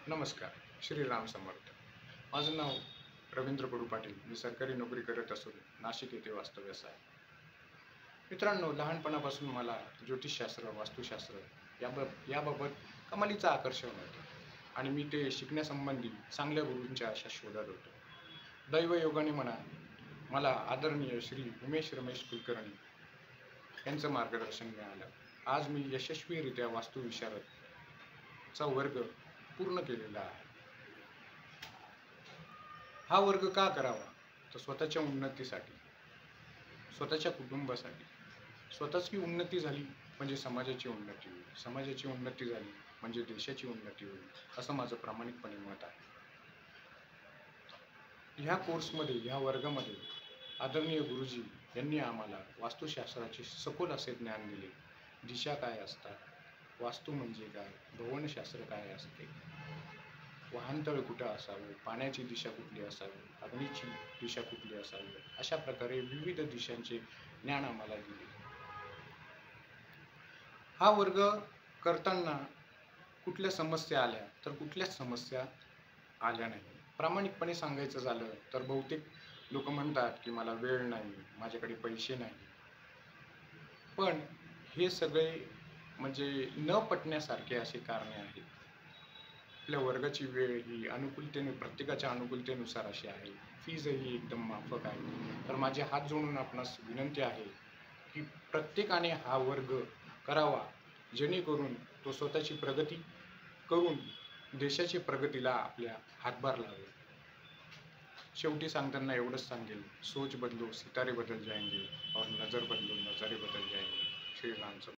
नमस्कार. श्रीराम समर्थ. माझं नाव रवींद्र कडू पाटील. मी सरकारी नोकरी करत असून नाशिक येथे वास्तव्यास आहे. मित्रांनो, लहानपणापासून मला ज्योतिषशास्त्र, वास्तुशास्त्र याबाबत कमालीचं आकर्षण होतं आणि मी ते शिकण्यासंबंधी चांगल्या गुरूंच्या अशा शोधात होतो. दैवयोगाने म्हणा, मला आदरणीय श्री उमेश रमेश कुलकर्णी यांचं मार्गदर्शन मिळालं. आज मी यशस्वीरित्या वास्तुविशारदचा वर्ग पूर्ण केलेला आहे. हा वर्ग का करावा? तर स्वतःच्या उन्नतीसाठी, स्वतःच्या कुटुंबासाठी. स्वतःची उन्नती झाली म्हणजे समाजाची उन्नती होईल. समाजाची उन्नती झाली म्हणजे देशाची उन्नती होईल, असं माझं प्रामाणिकपणे मत आहे. ह्या कोर्समध्ये, ह्या वर्गामध्ये आदरणीय गुरुजी यांनी आम्हाला वास्तुशास्त्राचे सखोल असे ज्ञान दिले. दिशा काय असतात, वास्तू म्हणजे काय, भवनशास्त्र काय असते, वाहनतळ कुठं असावं, पाण्याची दिशा कुठली असावी, अग्नीची दिशा कुठली असावी, अशा प्रकारे विविध दिशांचे ज्ञान आम्हाला दिले. हा वर्ग करताना कुठल्या समस्या आल्या तर कुठल्याच समस्या आल्या नाही. प्रामाणिकपणे सांगायचं झालं तर बहुतेक लोक म्हणतात की मला वेळ नाही, माझ्याकडे पैसे नाही. पण हे सगळे म्हणजे न पटण्यासारखे असे कारणे आहेत. आपल्या वर्गाची वेळ ही प्रत्येकाच्या अनुकूलतेनुसार अशी आहे. फीजही एकदम माफक आहे. तर माझे हात जोडून आपणास विनंती आहे की प्रत्येकाने हा वर्ग करावा, जेणेकरून तो स्वतःची प्रगती करून देशाची प्रगतीला आपल्या हातभार लावेल. शेवटी सांगताना एवढंच सांगेल, सोच बदलो सितारे बदल जाएंगे और नजर बदलो नजारे बदल जाएंगे. श्रीराम.